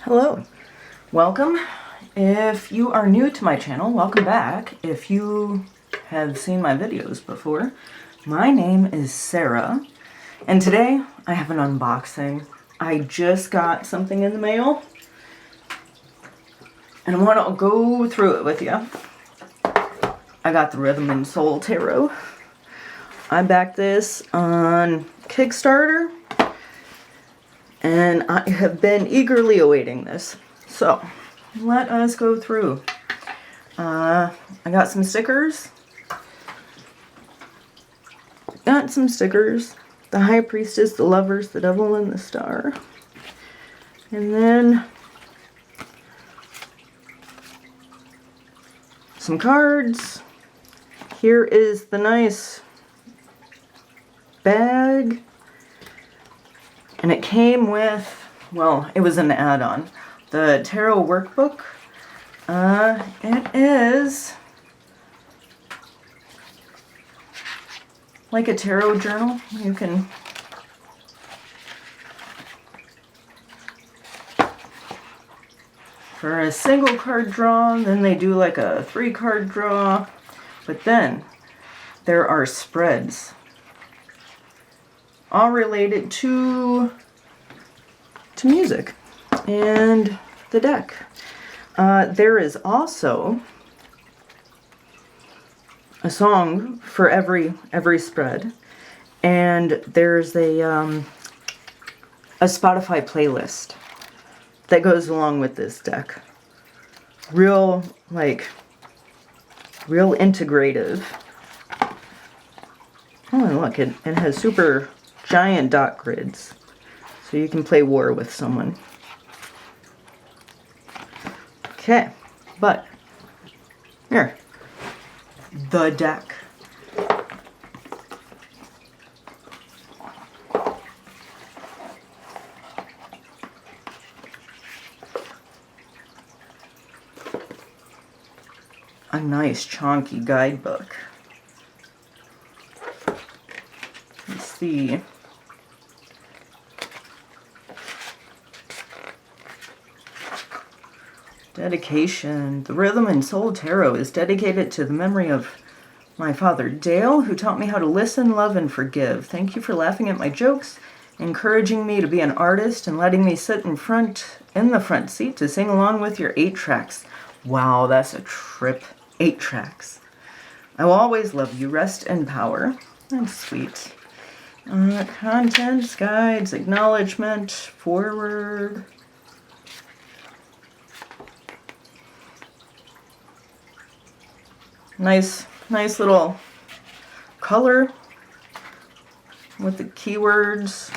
Hello, welcome. If you are new to my channel, welcome back. If you have seen my videos before, my name is Sarah, and today I have an unboxing. I just got something in the mail, and I want to go through it with you. I got the Rhythm and Soul Tarot. I backed this on Kickstarter, and I have been eagerly awaiting this. So, let us go through. I got some stickers. The High Priestess, the Lovers, the Devil, and the Star. And then some cards. Here is the nice bag. And it came with, well, it was an add-on, the tarot workbook. It is like a tarot journal. You can for a single card draw, then they do like a 3-card draw, but then there are spreads, all related to music and the deck. There is also a song for every spread, and there's a Spotify playlist that goes along with this deck. Real integrative. Oh, and look, it has super giant dot grids, so you can play war with someone. Okay, but here, the deck. A nice chunky guidebook. Let's see. Dedication. The Rhythm and Soul Tarot is dedicated to the memory of my father, Dale, who taught me how to listen, love, and forgive. Thank you for laughing at my jokes, encouraging me to be an artist, and letting me sit in the front seat to sing along with your 8 tracks. Wow, that's a trip. 8 tracks. I will always love you. Rest in power. That's sweet. Contents, guides, acknowledgement, forward. Nice little color with the keywords.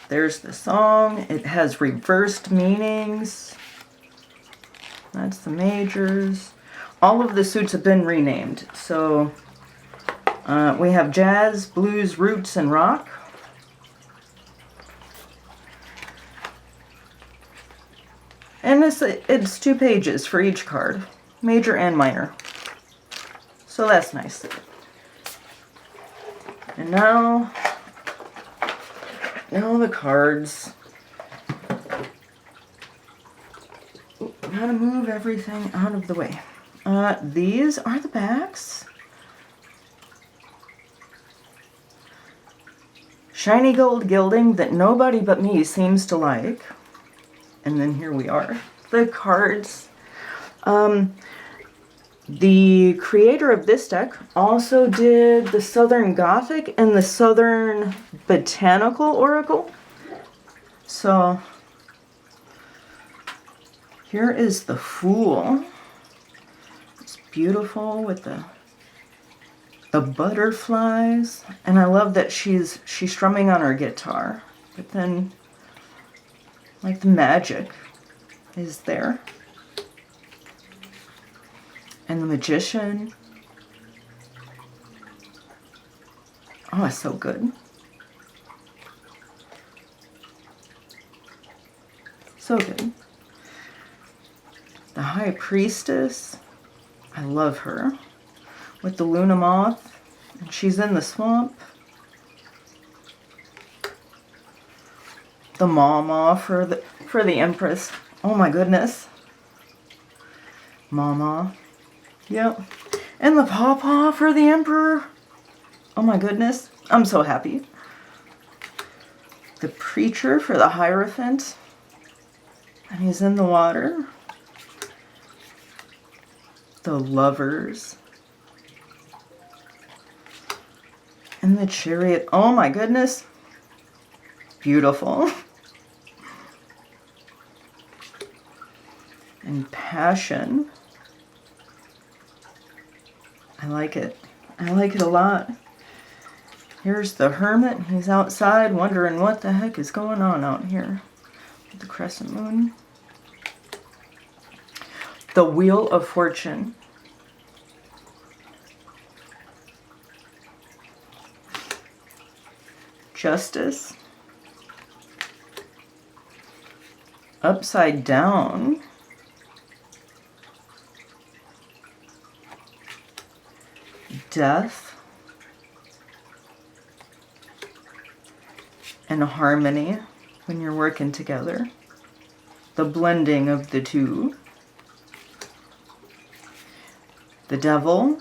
There's the song. It has reversed meanings. That's the majors. All of the suits have been renamed. So we have jazz, blues, roots, and rock. And it's 2 pages for each card. Major and minor. So that's nice. And now the cards. Ooh, gotta move everything out of the way. These are the backs. Shiny gold gilding that nobody but me seems to like. And then here we are. The cards. The creator of this deck also did the Southern Gothic and the Southern Botanical Oracle. So here is the Fool. It's beautiful with the butterflies, and I love that she's strumming on her guitar. But then, like, the magic is there. And the Magician. Oh, it's so good. So good. The High Priestess. I love her. With the Luna Moth. And she's in the swamp. The mama for the Empress. Oh my goodness. Mama. Yep. And the pawpaw for the Emperor. Oh my goodness. I'm so happy. The Preacher for the Hierophant. And he's in the water. The Lovers. And the Chariot. Oh my goodness. Beautiful. And Passion. I like it. I like it a lot. Here's the Hermit. He's outside wondering what the heck is going on out here. The Crescent Moon. The Wheel of Fortune. Justice. Upside Down. Death. And Harmony when you're working together. The blending of the two. The Devil.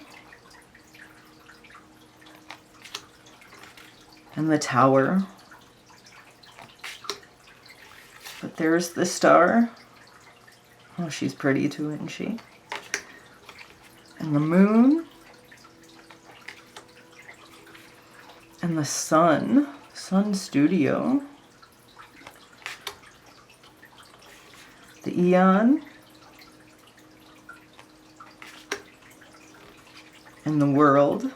And the Tower. But there's the Star. Oh, she's pretty too, isn't she? And the Moon. And the Sun. Sun Studio. The Eon. And the World.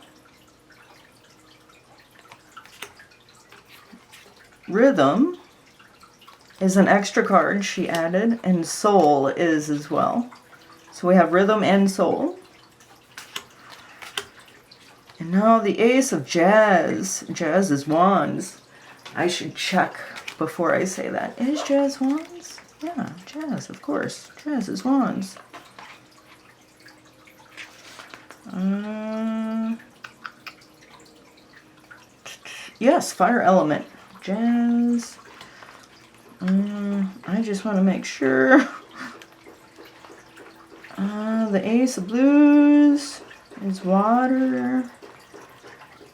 Rhythm is an extra card she added, and Soul is as well. So we have Rhythm and Soul. And now the Ace of Jazz. Jazz is wands. I should check before I say that. Is Jazz wands? Yeah, Jazz, of course. Jazz is wands. Yes, fire element. Jazz. I just want to make sure. The Ace of Blues is water,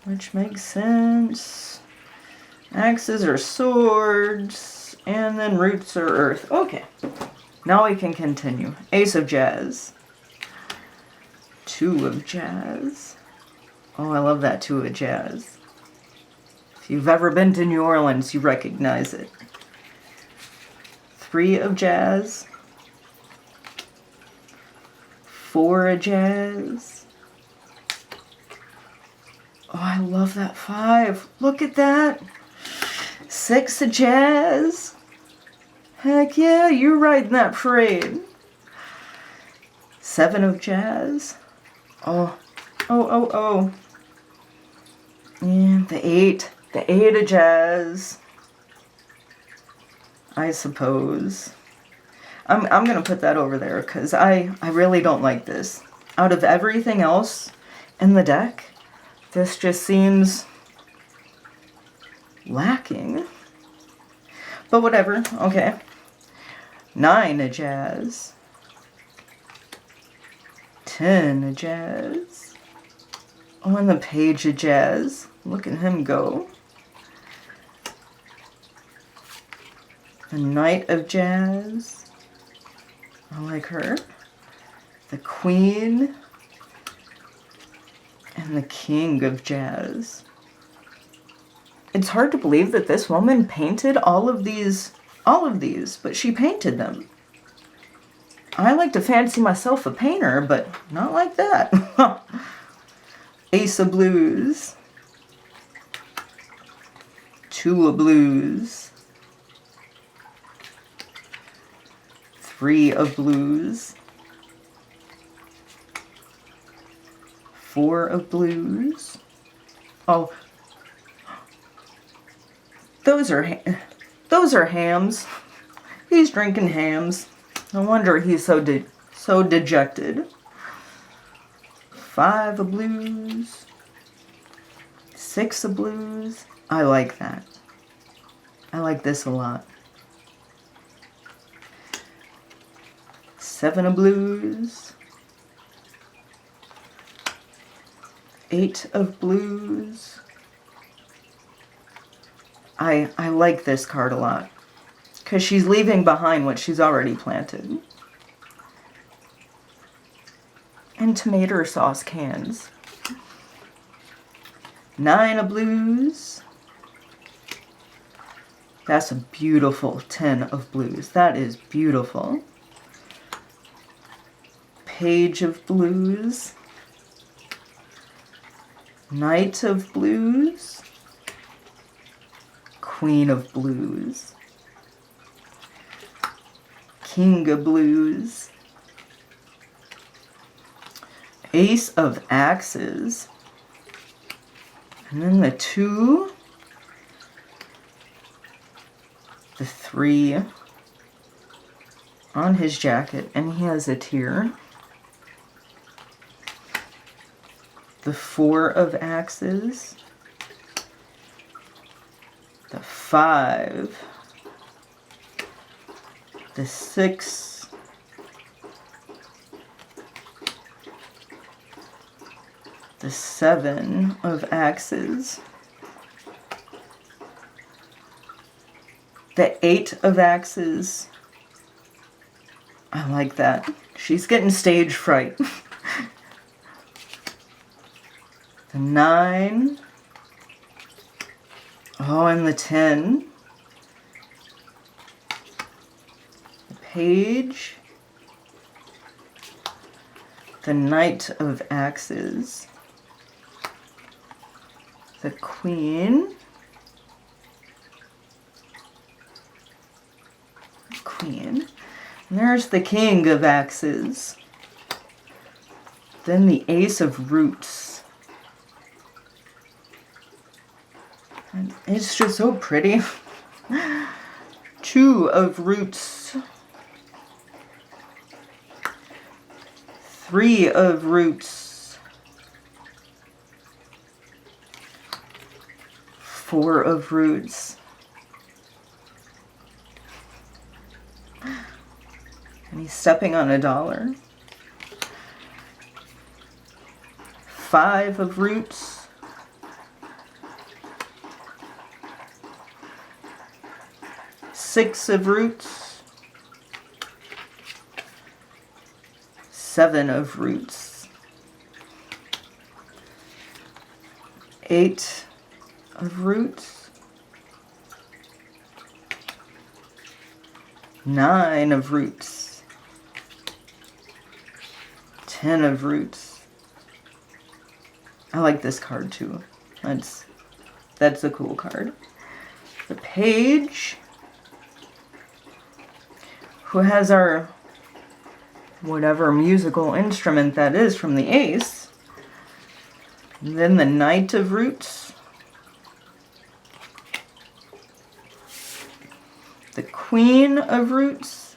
which makes sense. Axes are swords, and then roots are earth. Okay, now we can continue. Ace of Jazz. Two of Jazz. Oh, I love that Two of Jazz. If you've ever been to New Orleans, you recognize it. Three of Jazz. Four of Jazz. Oh, I love that five. Look at that. Six of Jazz. Heck yeah, you're riding that parade. Seven of Jazz. Oh. And the eight. The Eight of Jazz. I suppose. I'm going to put that over there because I really don't like this. Out of everything else in the deck, this just seems lacking. But whatever. Okay. Nine of Jazz. 10 of Jazz. Oh, and the Page of Jazz. Look at him go. The Knight of Jazz. I like her. The Queen. And the King of Jazz. It's hard to believe that this woman painted all of these, but she painted them. I like to fancy myself a painter, but not like that. Ace of Blues. Two of Blues. Three of Blues. Four of Blues. Oh, those are hams. He's drinking hams. No wonder he's so dejected. Five of Blues. Six of Blues. I like that. I like this a lot. 7 of blues, 8 of blues. I like this card a lot because she's leaving behind what she's already planted. And tomato sauce cans. 9 of blues. That's a beautiful 10 of blues. That is beautiful. Page of blues. Knight of blues. Queen of blues. King of blues. Ace of axes. And then the 2. The 3 on his jacket, and he has a tear. The 4 of axes. The 5. The 6. The 7 of axes. The 8 of axes. I like that. She's getting stage fright. The 9. Oh, and the 10. The page. The Knight of axes. The Queen. Queen. And there's the King of axes. Then the Ace of roots. And it's just so pretty. 2 of roots. 3 of roots. 4 of roots. And he's stepping on a dollar. 5 of roots. 6 of roots. 7 of roots. 8 of roots. 9 of roots. 10 of roots. I like this card too. That's a cool card. The page, who has our whatever musical instrument that is from the ace. And then the Knight of roots. The Queen of roots.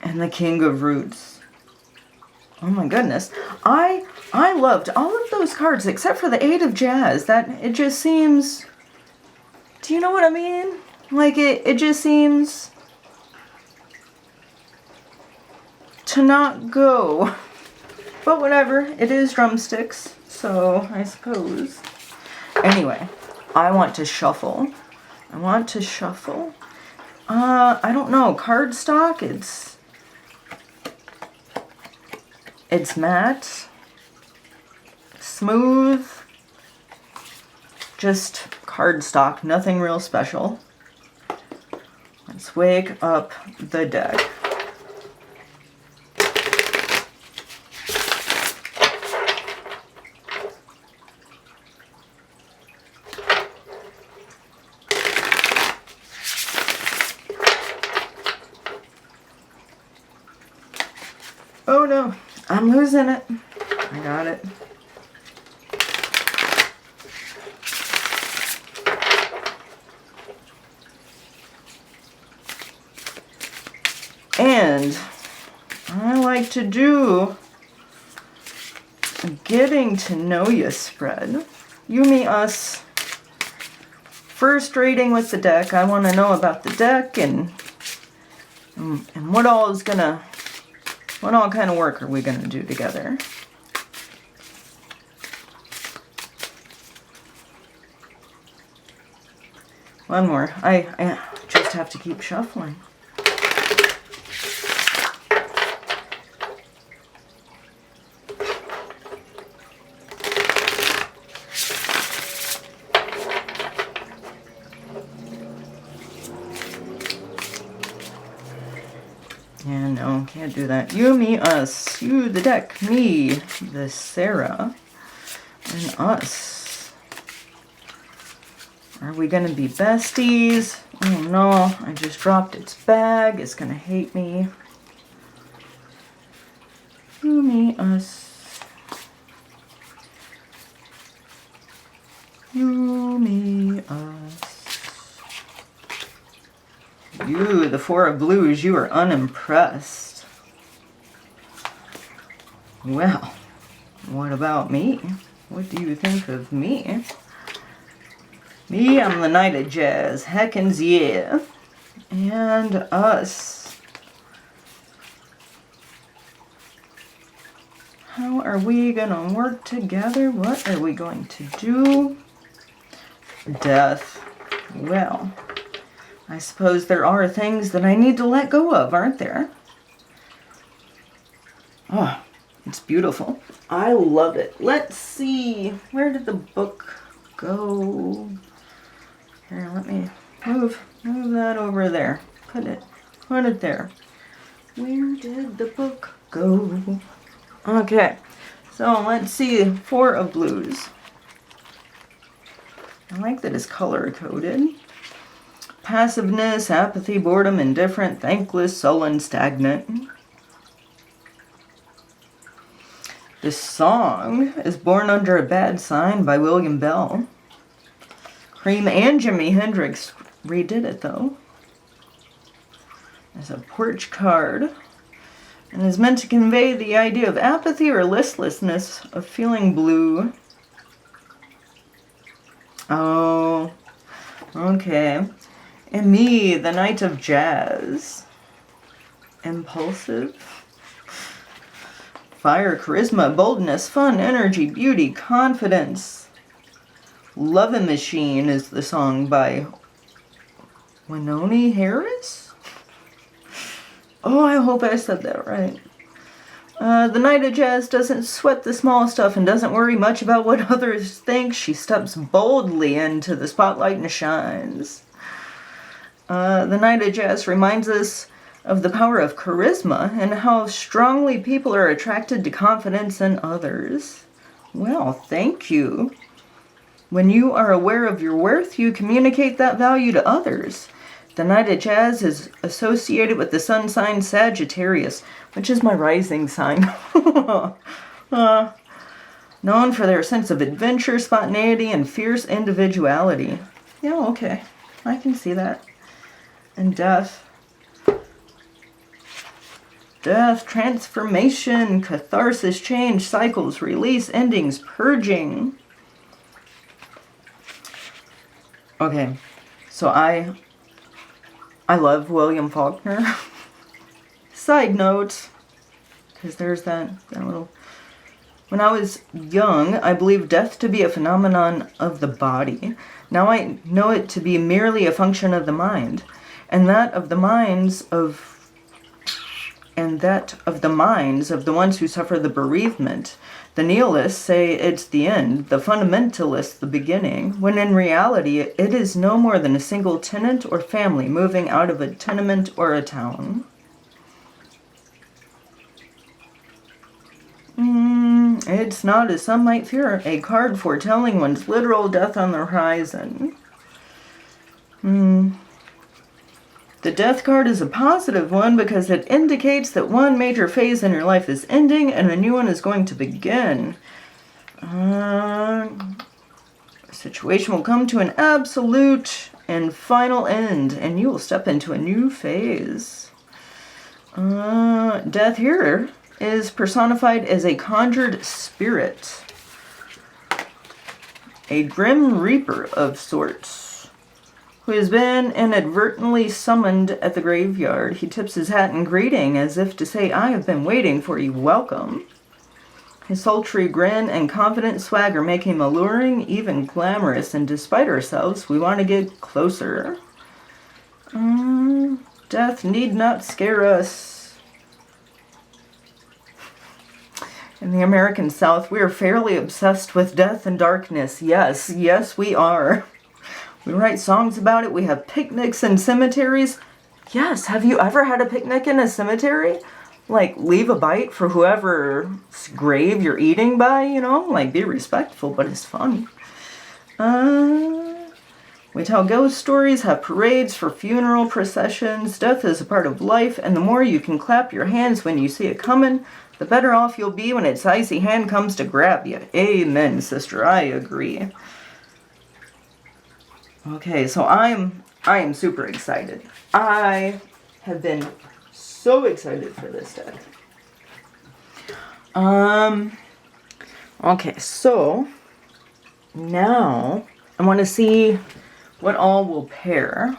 And the King of roots. Oh my goodness. I loved all of those cards except for the 8 of jazz. That it just seems, do you know what I mean? Like it just seems to not go. But whatever, it is drumsticks, so I suppose. Anyway, I want to shuffle. I don't know, cardstock, it's matte, smooth, just cardstock, nothing real special. Let's wake up the deck. Oh no, I'm losing it. I got it. And I like to do a getting to know you spread. You, me, us. First rating with the deck. I want to know about the deck and And what all kind of work are we gonna do together? One more. I just have to keep shuffling. Yeah, no, can't do that. You, me, us. You, the deck. Me, the Sara. And us. Are we gonna be besties? Oh no, I just dropped its bag. It's gonna hate me. You, me, us. You, me, us. You, the Four of Blues, you are unimpressed. Well, what about me? What do you think of me? Me, I'm the Knight of Jazz. Heckins, yeah. And us. How are we gonna work together? What are we going to do? Death. Well, I suppose there are things that I need to let go of, aren't there? Oh, it's beautiful. I love it. Let's see. Where did the book go? Here, let me move that over there. Put it there. Where did the book go? Okay, so let's see. Four of Blues. I like that it's color-coded. Passiveness, apathy, boredom, indifferent, thankless, sullen, stagnant. This song is Born Under a Bad Sign by William Bell. Cream and Jimi Hendrix redid it though. It's a porch card and is meant to convey the idea of apathy or listlessness, of feeling blue. Oh, okay. And me, the Knight of Jazz. Impulsive. Fire, charisma, boldness, fun, energy, beauty, confidence. Lovin' Machine is the song by Wynonie Harris? Oh, I hope I said that right. The Knight of Jazz doesn't sweat the small stuff and doesn't worry much about what others think. She steps boldly into the spotlight and shines. The Knight of Jazz reminds us of the power of charisma and how strongly people are attracted to confidence in others. Well, thank you. When you are aware of your worth, you communicate that value to others. The Knight of Jazz is associated with the sun sign Sagittarius, which is my rising sign. Known for their sense of adventure, spontaneity, and fierce individuality. Yeah, okay. I can see that. And death. Death, transformation, catharsis, change, cycles, release, endings, purging. Okay, so I love William Faulkner. Side note, because there's that little... When I was young, I believed death to be a phenomenon of the body. Now I know it to be merely a function of the mind. And that of the minds of the ones who suffer the bereavement. The nihilists say it's the end, the fundamentalists the beginning, when in reality it is no more than a single tenant or family moving out of a tenement or a town. It's not, as some might fear, a card foretelling one's literal death on the horizon. The death card is a positive one because it indicates that one major phase in your life is ending and a new one is going to begin. A situation will come to an absolute and final end, and you will step into a new phase. Death here is personified as a conjured spirit. A grim reaper of sorts. who has been inadvertently summoned at the graveyard. He tips his hat in greeting as if to say, I have been waiting for you. Welcome. His sultry grin and confident swagger make him alluring, even glamorous, and despite ourselves, we want to get closer. Death need not scare us. In the American South, we are fairly obsessed with death and darkness. Yes, yes, we are. We write songs about it. We have picnics in cemeteries. Yes, have you ever had a picnic in a cemetery? Like, leave a bite for whoever's grave you're eating by, you know? Like, be respectful, but it's fun. We tell ghost stories, have parades for funeral processions. Death is a part of life, and the more you can clap your hands when you see it coming, the better off you'll be when its icy hand comes to grab you. Amen, sister, I agree. Okay, so I am super excited. I have been so excited for this deck. Okay, so now I want to see what all will pair.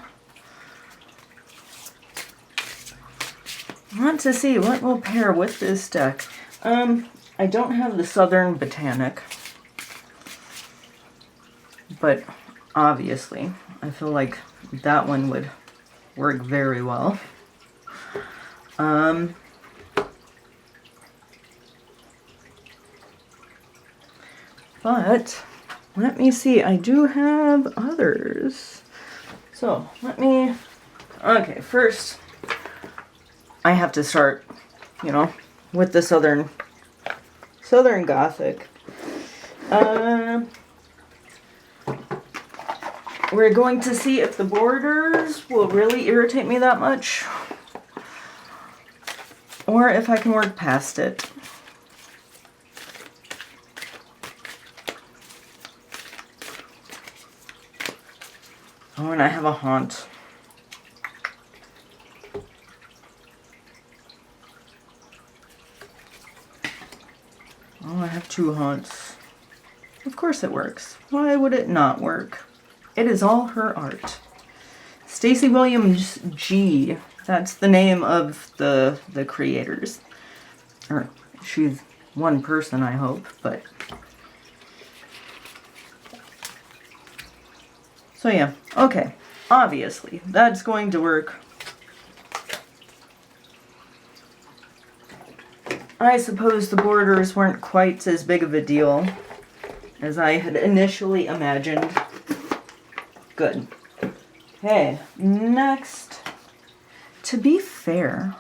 I want to see what will pair with this deck. I don't have the Southern Botanic, but obviously I feel like that one would work very well. But let me see, I do have others. So okay, first I have to start, you know, with the Southern Gothic. We're going to see if the borders will really irritate me that much, or if I can work past it. Oh, and I have a haunt. Oh, I have 2 haunts. Of course it works. Why would it not work? It is all her art. Stacy Williams-Ng. That's the name of the creators. Or she's one person, I hope, but so yeah, okay. Obviously, that's going to work. I suppose the borders weren't quite as big of a deal as I had initially imagined. Good. Okay, next. To be fair,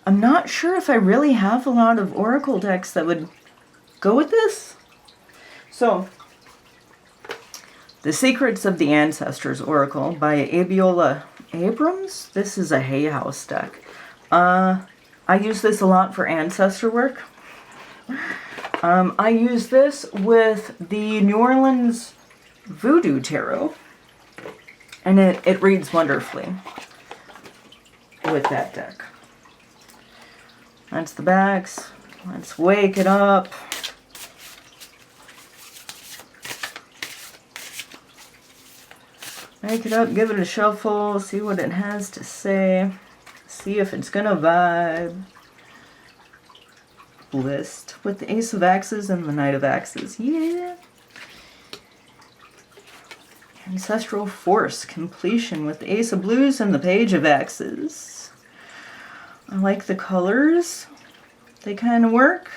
I'm not sure if I really have a lot of Oracle decks that would go with this. So, The Secrets of the Ancestors Oracle by Abiola Abrams. This is a Hay House deck. I use this a lot for ancestor work. I use this with the New Orleans Voodoo Tarot, and it reads wonderfully with that deck. That's the backs. Let's wake it up. Wake it up, give it a shuffle, see what it has to say, see if it's gonna vibe. List with the Ace of Axes and the Knight of Axes. Yeah. Ancestral Force completion with the Ace of Blues and the Page of Axes. I like the colors. They kind of work.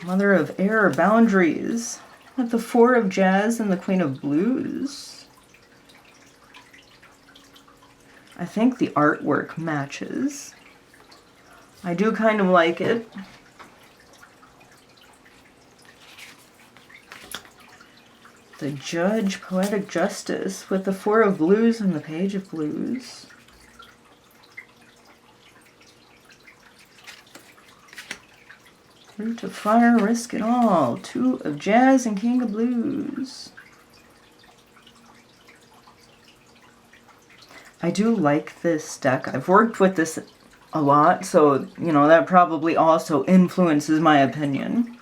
Mother of Air Boundaries with the Four of Jazz and the Queen of Blues. I think the artwork matches. I do kind of like it. The Judge, Poetic Justice with the Four of Blues and the Page of Blues. Root of Fire, Risk It All. Two of Jazz and King of Blues. I do like this deck. I've worked with this a lot, so, you know, that probably also influences my opinion.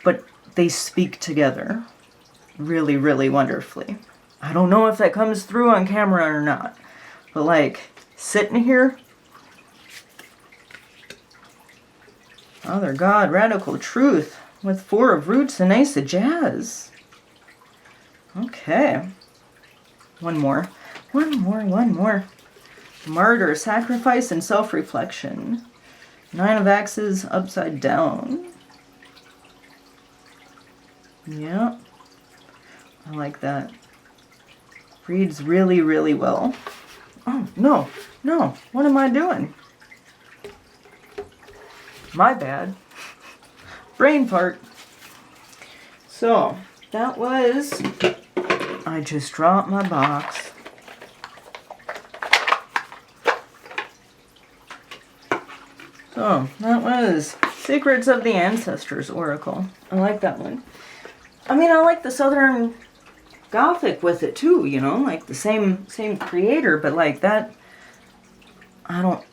But they speak together. really, really wonderfully. I don't know if that comes through on camera or not, but like sitting here, Father God, Radical Truth with 4 of Roots and Ace of Jazz. Okay. One more. Martyr, Sacrifice, and Self-Reflection. 9 of Axes upside down. Yeah. I like that. Reads really, really well. Oh, no. What am I doing? My bad. Brain fart. So, that was... I just dropped my box. So, that was Secrets of the Ancestors Oracle. I like that one. I mean, I like the Southern Gothic with it too, you know, like the same creator, but like that, I don't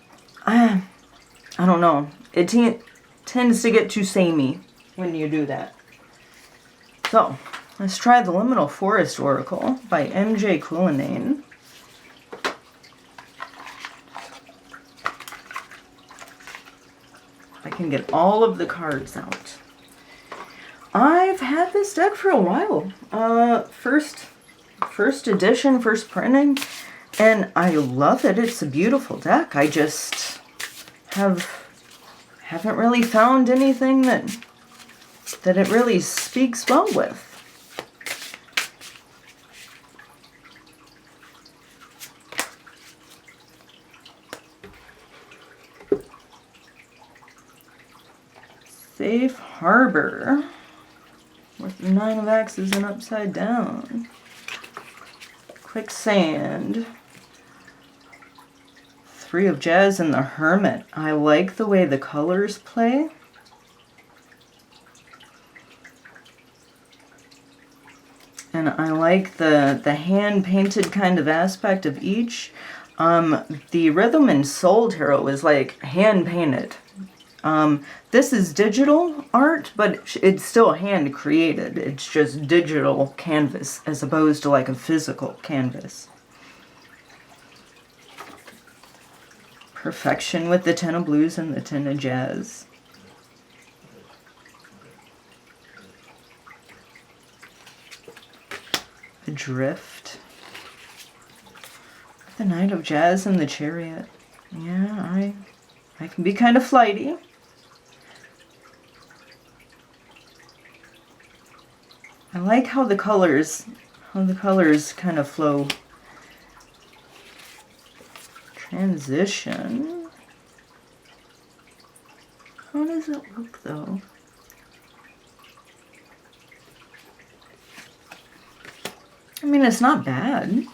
know. It tends to get too samey when you do that. So, let's try the Liminal Forest Oracle by M.J. Cullinane. I can get all of the cards out. I've had this deck for a while. First edition, first printing, and I love it. It's a beautiful deck. I just haven't really found anything that it really speaks well with. Safe Harbor with 9 of Axes and upside down. Quicksand. 3 of Jazz and the Hermit. I like the way the colors play. And I like the hand-painted kind of aspect of each. The Rhythm and Soul Tarot is like hand-painted. This is digital art, but it's still hand-created. It's just digital canvas as opposed to like a physical canvas. Perfection with the 10 of Blues and the 10 of Jazz. Adrift. The Knight of Jazz and the Chariot. Yeah, I can be kind of flighty. I like how the colors kind of flow. Transition. How does it look though? I mean, it's not bad.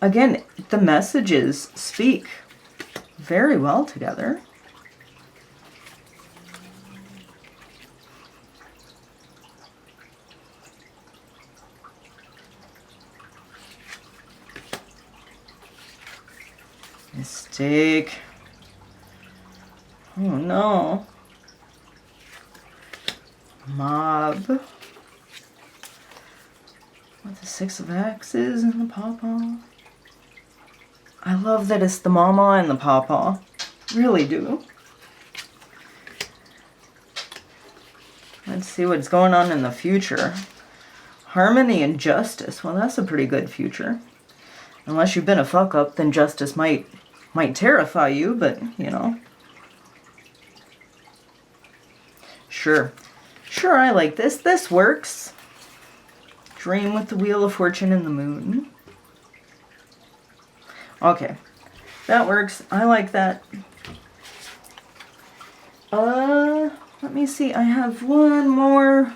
Again, the messages speak very well together. Mistake. Oh no. Mob. With the 6 of Axes and the pawpaw. I love that it's the mama and the pawpaw. Really do. Let's see what's going on in the future. Harmony and justice. Well, that's a pretty good future. Unless you've been a fuck up, then justice might terrify you, but you know. Sure, I like this. This works. Dream with the Wheel of Fortune and the Moon. Okay, that works. I like that. Let me see. I have one more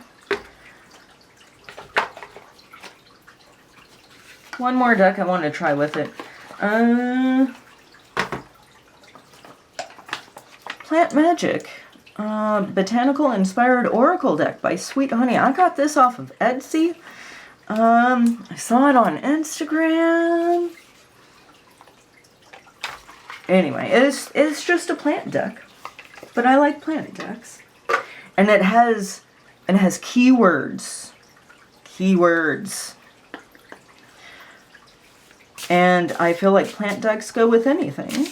deck I want to try with it. Plant Magic. Botanical Inspired Oracle deck by Sweet Honey. I got this off of Etsy. I saw it on Instagram. Anyway, it's just a plant deck. But I like plant decks. And it has keywords. Keywords. And I feel like plant decks go with anything.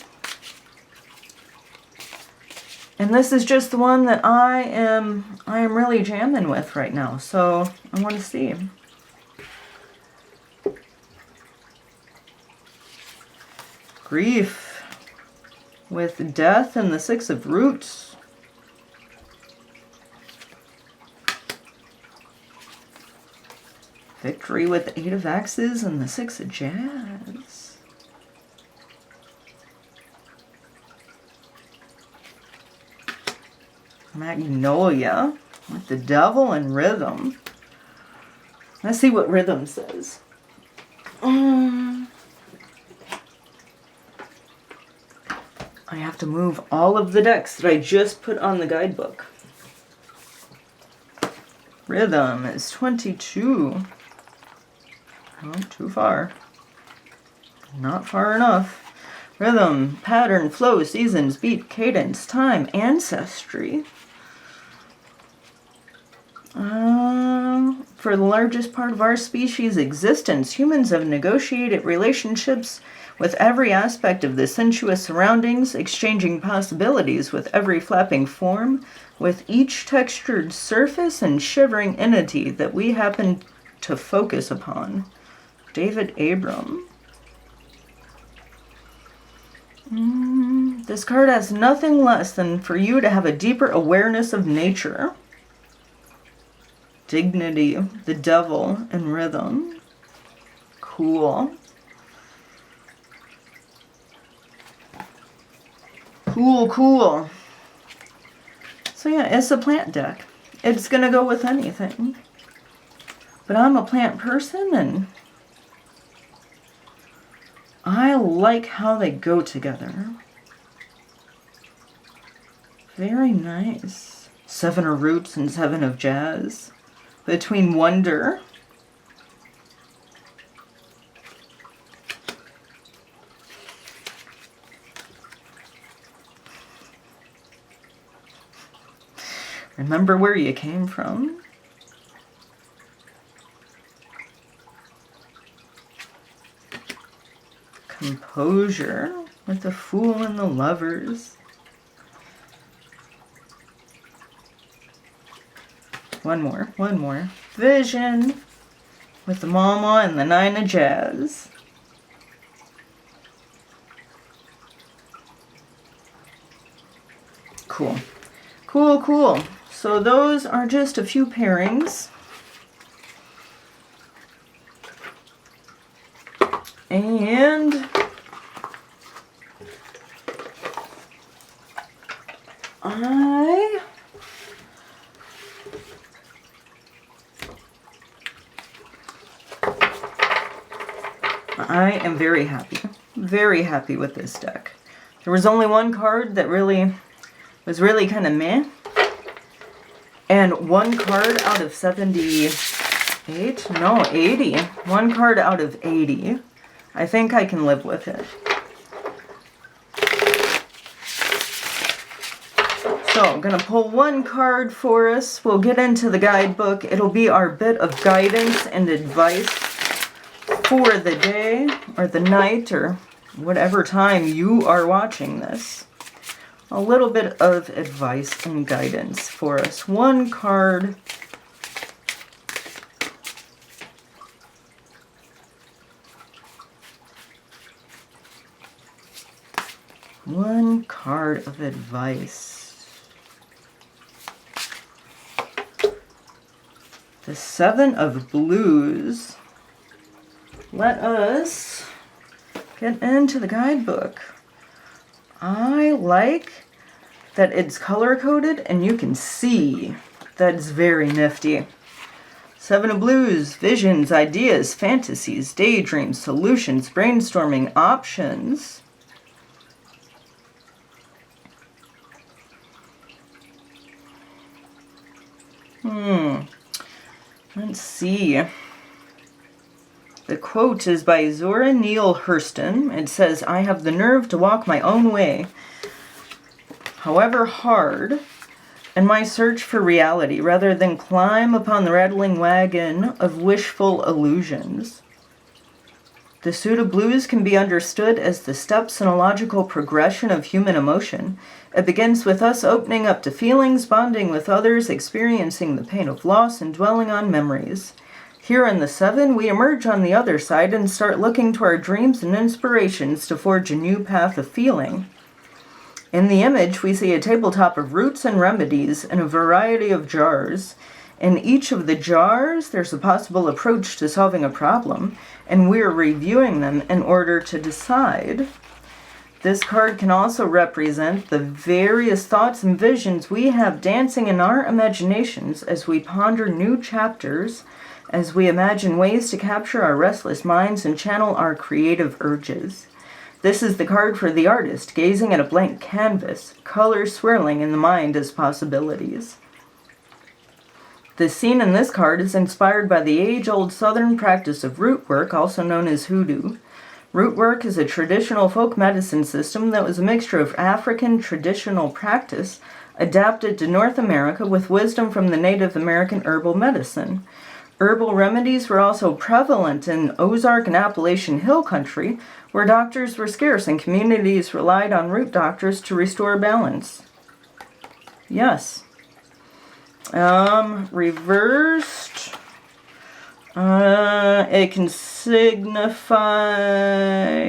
And this is just the one that I am really jamming with right now. So I want to see. Grief with death and the 6 of roots. Victory with the 8 of axes and the 6 of jazz. Magnolia with the devil and rhythm. Let's see what rhythm says. I have to move all of the decks that I just put on the guidebook. Rhythm is 22. Oh, too far. Not far enough. Rhythm, pattern, flow, seasons, beat, cadence, time, ancestry. For the largest part of our species' existence, humans have negotiated relationships with every aspect of the sensuous surroundings, exchanging possibilities with every flapping form, with each textured surface and shivering entity that we happen to focus upon. David Abram. This card has nothing less than for you to have a deeper awareness of nature. Dignity, the devil, and rhythm. Cool. Cool. So yeah, it's a plant deck. It's gonna go with anything. But I'm a plant person and I like how they go together. Very nice. 7 of roots and 7 of jazz. Between wonder. Remember where you came from. Composure with the Fool and the Lovers. One more. Vision with the Mama and the 9 of jazz. Cool. So those are just a few pairings. And I am very happy with this deck. There was only one card that was really kind of meh. And one card out of 78? No, 80. One card out of 80. I think I can live with it. So I'm going to pull one card for us. We'll get into the guidebook. It'll be our bit of guidance and advice for the day or the night or whatever time you are watching this. A little bit of advice and guidance for us. One card. One card of advice. The 7 of blues. Let us get into the guidebook. I like that it's color-coded and you can see that it's very nifty. 7 of blues, visions, ideas, fantasies, daydreams, solutions, brainstorming, options. Let's see. The quote is by Zora Neale Hurston. It says, "I have the nerve to walk my own way, however hard, in my search for reality, rather than climb upon the rattling wagon of wishful illusions. The suit of blues can be understood as the steps in a logical progression of human emotion. It begins with us opening up to feelings, bonding with others, experiencing the pain of loss, and dwelling on memories. Here in the 7, we emerge on the other side and start looking to our dreams and inspirations to forge a new path of feeling. In the image, we see a tabletop of roots and remedies in a variety of jars. In each of the jars, there's a possible approach to solving a problem, and we're reviewing them in order to decide. This card can also represent the various thoughts and visions we have dancing in our imaginations as we ponder new chapters, as we imagine ways to capture our restless minds and channel our creative urges. This is the card for the artist, gazing at a blank canvas, colors swirling in the mind as possibilities. The scene in this card is inspired by the age-old southern practice of root work, also known as hoodoo. Root work is a traditional folk medicine system that was a mixture of African traditional practice adapted to North America with wisdom from the Native American herbal medicine. Herbal remedies were also prevalent in Ozark and Appalachian Hill Country, where doctors were scarce and communities relied on root doctors to restore balance. Yes. Reversed. It can signify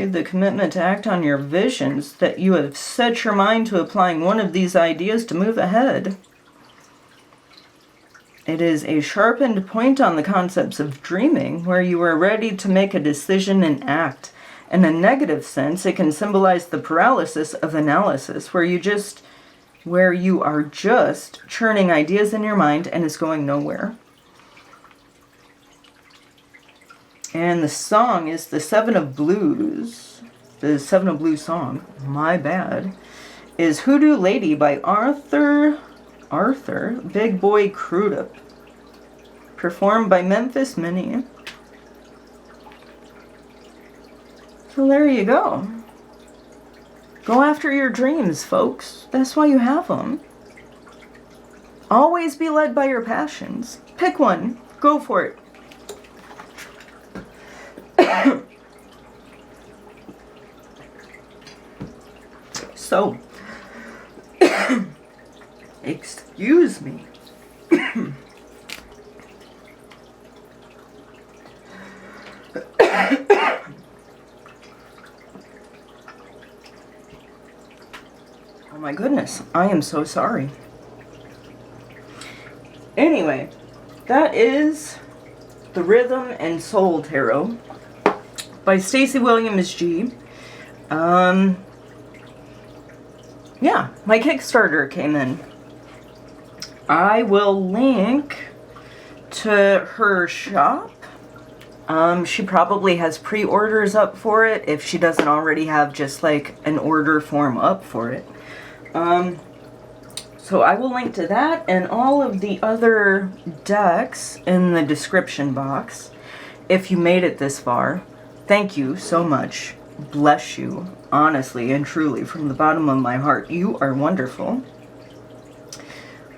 the commitment to act on your visions, that you have set your mind to applying one of these ideas to move ahead. It is a sharpened point on the concepts of dreaming, where you are ready to make a decision and act. In a negative sense, it can symbolize the paralysis of analysis, where you are just churning ideas in your mind and it's going nowhere. And the song is the 7 of Blues. The 7 of Blues song, my bad, is Hoodoo Lady by Arthur Big Boy Crudup, performed by Memphis Minnie. So there you go. Go after your dreams, folks. That's why you have them. Always be led by your passions. Pick one. Go for it. So, excuse me. Oh my goodness, I am so sorry. Anyway, that is the Rhythm and Soul Tarot by Stacy Williams-Ng. Yeah, my Kickstarter came in. I will link to her shop. She probably has pre-orders up for it if she doesn't already have just like an order form up for it. So I will link to that and all of the other decks in the description box. If you made it this far, thank you so much. Bless you, honestly and truly, from the bottom of my heart. You are wonderful.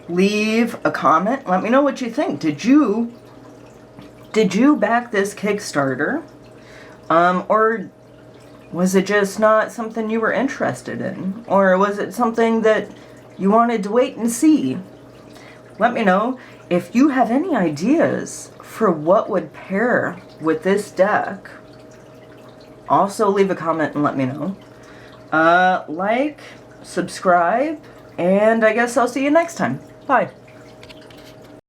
Leave a comment. Let me know what you think. Did you back this Kickstarter? Or was it just not something you were interested in? Or was it something that you wanted to wait and see? Let me know. If you have any ideas for what would pair with this deck, also leave a comment and let me know. Like, subscribe, and I guess I'll see you next time. Bye.